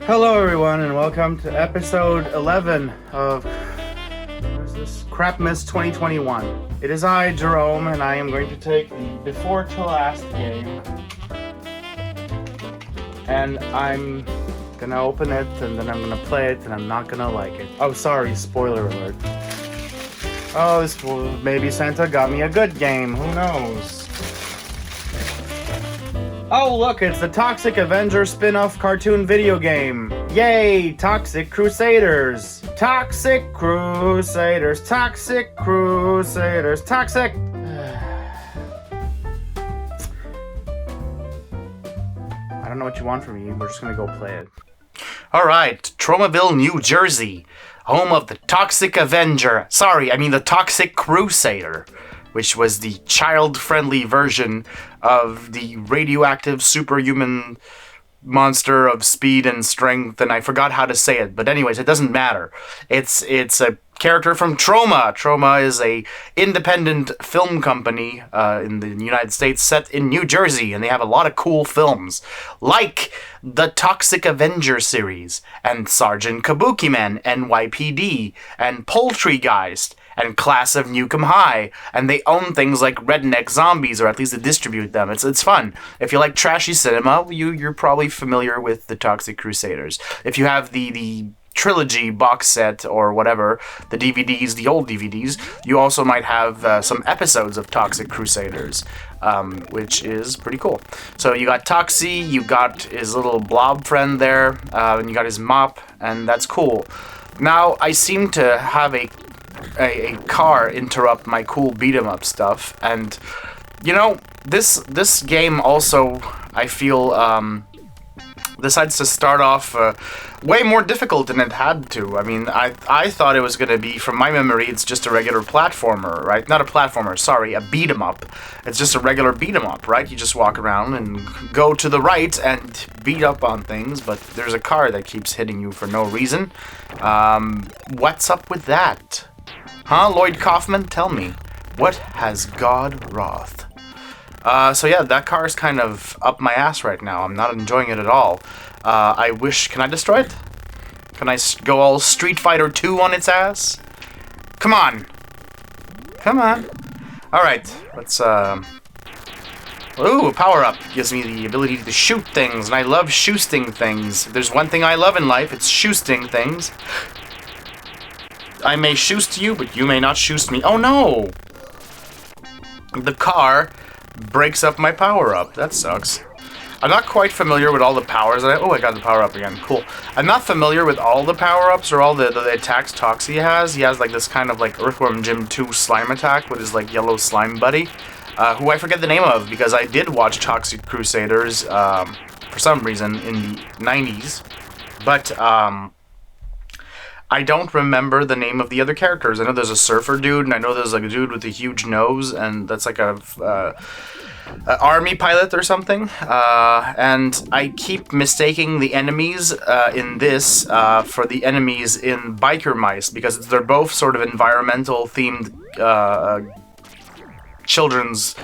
Hello everyone and welcome to episode 11 of what is this? Crapmas 2021. It is I, Jerome, and I am going to take the before to last game and I'm gonna open it and then I'm gonna play it and I'm not gonna like it. Oh, sorry, spoiler alert. Oh, maybe Santa got me a good game, who knows? Oh, look, it's the Toxic Avenger spin-off cartoon video game. Yay, Toxic Crusaders. Toxic Crusaders, Toxic Crusaders, Toxic... I don't know what you want from me, we're just gonna go play it. Alright, Tromaville, New Jersey. Home of the Toxic Avenger. The Toxic Crusader. Which was the child-friendly version of the radioactive superhuman monster of speed and strength, and I forgot how to say it, but anyways, it doesn't matter. It's a character from Troma. Troma is a independent film company in the United States set in New Jersey, and they have a lot of cool films, like the Toxic Avenger series, and Sergeant Kabukiman, NYPD, and Poultrygeist, and Class of Nukem High, and they own things like Redneck Zombies, or at least they distribute them. It's fun. If you like trashy cinema, you're probably familiar with the Toxic Crusaders. If you have the trilogy box set or whatever, the DVDs, the old DVDs, you also might have some episodes of Toxic Crusaders, which is pretty cool. So you got Toxie, you got his little blob friend there, and you got his mop, and that's cool. Now, I seem to have a car interrupt my cool beat-em-up stuff, and you know, this game also, I feel, decides to start off way more difficult than it had to. I mean, I thought it was going to be, from my memory, it's just a regular platformer, right? Not a platformer, sorry, a beat-em-up. It's just a regular beat-em-up, right? You just walk around and go to the right and beat up on things, but there's a car that keeps hitting you for no reason. What's up with that? Huh, Lloyd Kaufman? Tell me. What has God wrought? So yeah, that car is kind of up my ass right now. I'm not enjoying it at all. I wish... Can I destroy it? Can I go all Street Fighter 2 on its ass? Come on! Come on! Alright, let's, Ooh, a power-up gives me the ability to shoot things, and I love shoosting things. If there's one thing I love in life, it's shoosting things. I may shoost you, but you may not shoost me. Oh no! The car breaks up my power-up. That sucks. I'm not quite familiar with all the powers. I got the power-up again. Cool. I'm not familiar with all the power-ups or all the attacks Toxie has. He has like this kind of like Earthworm Jim 2 slime attack with his like yellow slime buddy, who I forget the name of because I did watch Toxic Crusaders for some reason in the 90s. But I don't remember the name of the other characters. I know there's a surfer dude, and I know there's like a dude with a huge nose, and that's like a army pilot or something. And I keep mistaking the enemies in this for the enemies in Biker Mice, because they're both sort of environmental-themed children's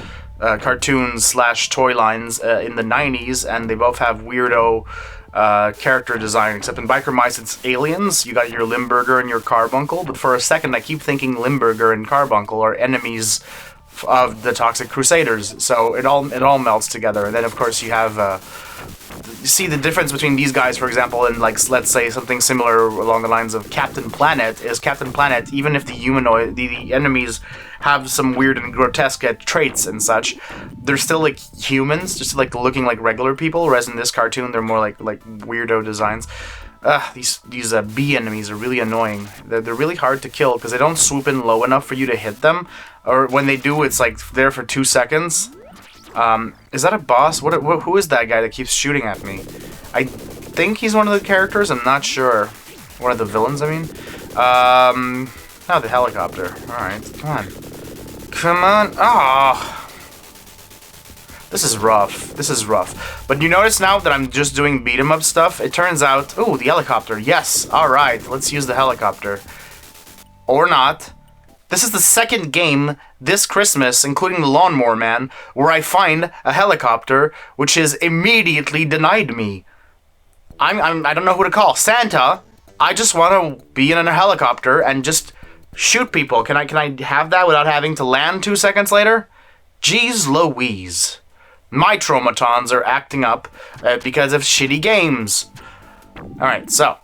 cartoons / toy lines in the 90s, and they both have weirdo character design, except in Biker Mice it's aliens. You got your Limburger and your Carbuncle, but for a second I keep thinking Limburger and Carbuncle are enemies of the Toxic Crusaders, so it all melts together. And then of course you have you see the difference between these guys, for example, and like let's say something similar along the lines of Captain Planet. Is Captain Planet, even if the the enemies have some weird and grotesque traits and such, they're still like humans, just like looking like regular people, whereas in this cartoon they're more like weirdo designs. These bee enemies are really annoying. They're really hard to kill because they don't swoop in low enough for you to hit them, or when they do, it's like there for 2 seconds. Is that a boss? Who is that guy that keeps shooting at me? I think he's one of the characters. I'm not sure. One of the villains, I mean. Oh, the helicopter. Alright, come on. Come on. Ah. This is rough. This is rough. But you notice now that I'm just doing beat-em-up stuff, it turns out... Ooh, the helicopter. Yes. Alright, let's use the helicopter. Or not. This is the second game this Christmas, including the Lawnmower Man, where I find a helicopter which is immediately denied me. I don't know who to call. Santa, I just want to be in a helicopter and just shoot people. Can I have that without having to land 2 seconds later? Jeez Louise. My traumatons are acting up because of shitty games. Alright, so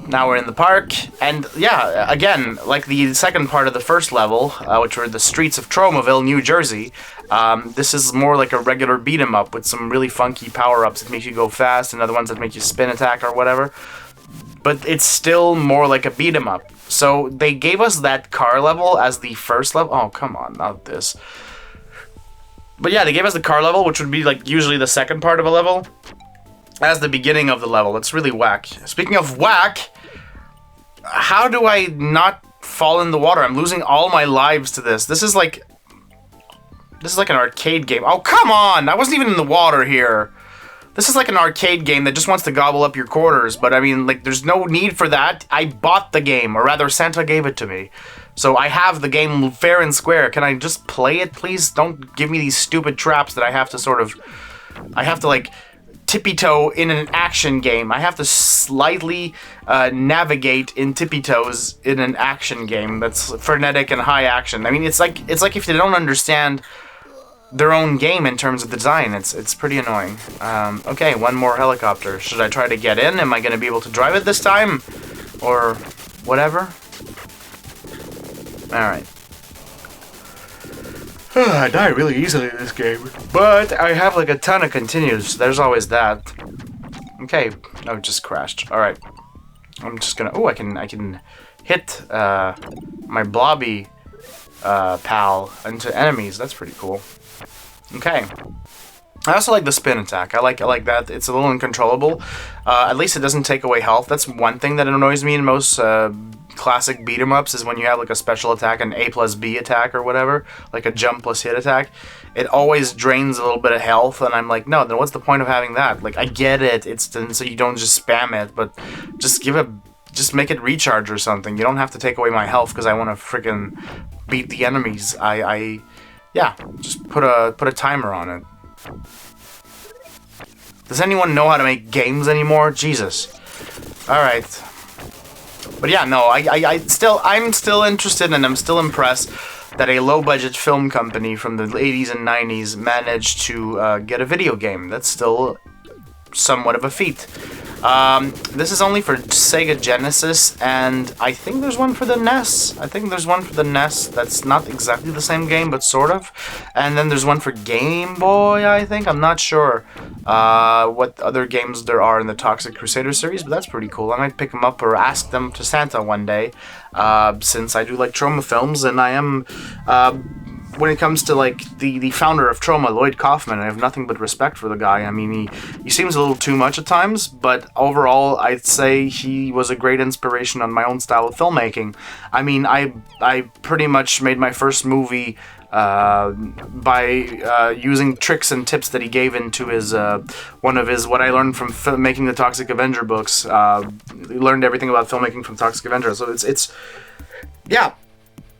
now we're in the park, and yeah, again, like the second part of the first level, which were the streets of Tromaville, New Jersey, this is more like a regular beat-em-up with some really funky power-ups that make you go fast and other ones that make you spin attack or whatever. But it's still more like a beat-em-up. So they gave us that car level as the first level. Oh, come on, not this. But yeah, they gave us the car level, which would be like usually the second part of a level, as the beginning of the level. It's really whack. Speaking of whack, how do I not fall in the water? I'm losing all my lives to this. This is like an arcade game. Oh, come on! I wasn't even in the water here. This is like an arcade game that just wants to gobble up your quarters, but I mean, like, there's no need for that. I bought the game, or rather, Santa gave it to me. So I have the game fair and square. Can I just play it, please? Don't give me these stupid traps that I have to like, tippy-toe in an action game. I have to slightly navigate in tippy-toes in an action game that's frenetic and high action. I mean, it's like if they don't understand their own game in terms of the design. It's pretty annoying. Okay, one more helicopter. Should I try to get in? Am I going to be able to drive it this time? Or whatever? Alright. I die really easily in this game. But I have like a ton of continues. There's always that. Okay. Oh, it just crashed. Alright. I'm just gonna... Oh, I can hit my blobby pal into enemies. That's pretty cool. Okay. I also like the spin attack. I like that. It's a little uncontrollable. At least it doesn't take away health. That's one thing that annoys me in most classic beat 'em ups, is when you have like a special attack, an A plus B attack or whatever, like a jump plus hit attack. It always drains a little bit of health, and I'm like, no, then what's the point of having that? Like, I get it. It's so you don't just spam it, but just make it recharge or something. You don't have to take away my health because I want to freaking beat the enemies. Yeah, just put a timer on it. Does anyone know how to make games anymore? Jesus. Alright. But yeah, no, I'm still interested, and I'm still impressed that a low-budget film company from the 80s and 90s managed to get a video game. That's still somewhat of a feat. This is only for Sega Genesis, and I think there's one for the NES. That's not exactly the same game, but sort of. And then there's one for Game Boy, I think. I'm not sure what other games there are in the Toxic Crusader series, but that's pretty cool. I might pick them up or ask them to Santa one day, since I do like Troma films, and I am... when it comes to, like, the founder of Troma, Lloyd Kaufman, I have nothing but respect for the guy. I mean, he seems a little too much at times, but overall, I'd say he was a great inspiration on my own style of filmmaking. I mean, I pretty much made my first movie by using tricks and tips that he gave into his, one of his, what I learned from making the Toxic Avenger books. Learned everything about filmmaking from Toxic Avenger, so it's yeah.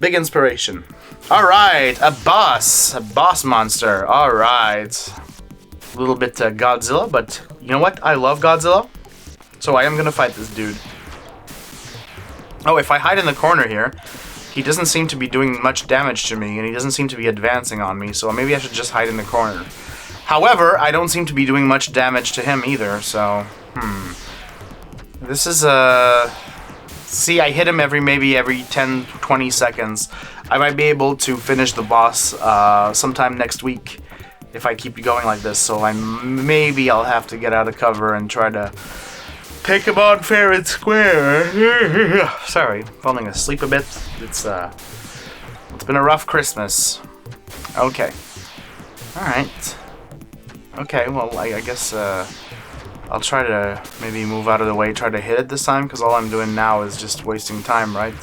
Big inspiration. Alright, a boss monster. Alright. A little bit Godzilla, but you know what? I love Godzilla, so I am gonna fight this dude. Oh, if I hide in the corner here, he doesn't seem to be doing much damage to me, and he doesn't seem to be advancing on me, so maybe I should just hide in the corner. However, I don't seem to be doing much damage to him either, so... This is See, I hit him maybe every 10-20 seconds. I might be able to finish the boss sometime next week if I keep going like this, so maybe I'll have to get out of cover and try to take him on fair and square. Sorry, falling asleep a bit. It's been a rough Christmas. Okay. Alright. Okay, well, I guess I'll try to maybe move out of the way, try to hit it this time, because all I'm doing now is just wasting time, right?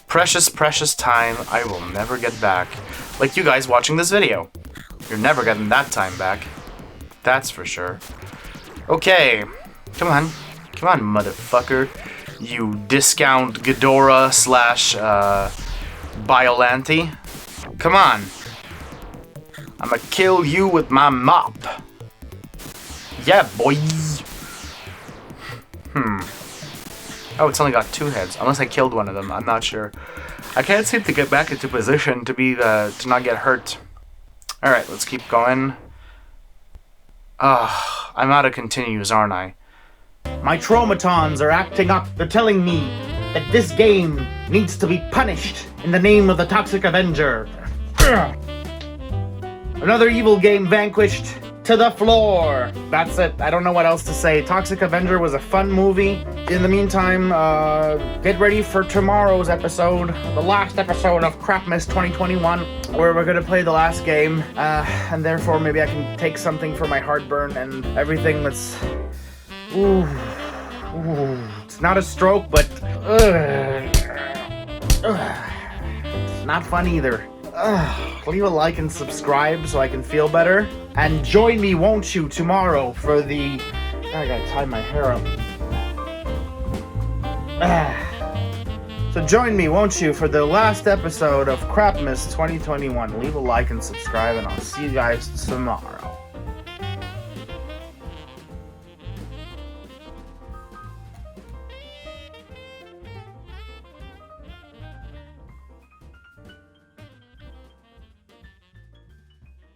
Precious, precious time I will never get back. Like you guys watching this video. You're never getting that time back. That's for sure. Okay. Come on. Come on, motherfucker. You discount Ghidorah / Biollante. Come on. I'ma kill you with my mop. Yeah, boy. Oh, it's only got 2 heads. Unless I killed one of them. I'm not sure. I can't seem to get back into position to not get hurt. Alright, let's keep going. I'm out of continues, aren't I? My Tromatons are acting up. They're telling me that this game needs to be punished in the name of the Toxic Avenger. Another evil game vanquished. To the floor. That's it. I don't know what else to say. Toxic Avenger was a fun movie. In the meantime, get ready for tomorrow's episode, the last episode of Crapmas 2021, where we're gonna play the last game, and therefore maybe I can take something for my heartburn and everything that's... Ooh. It's not a stroke, but... It's not fun either. Leave a like and subscribe so I can feel better. And join me, won't you, tomorrow for the... I gotta tie my hair up. So join me, won't you, for the last episode of Crapmas 2021. Leave a like and subscribe, and I'll see you guys tomorrow.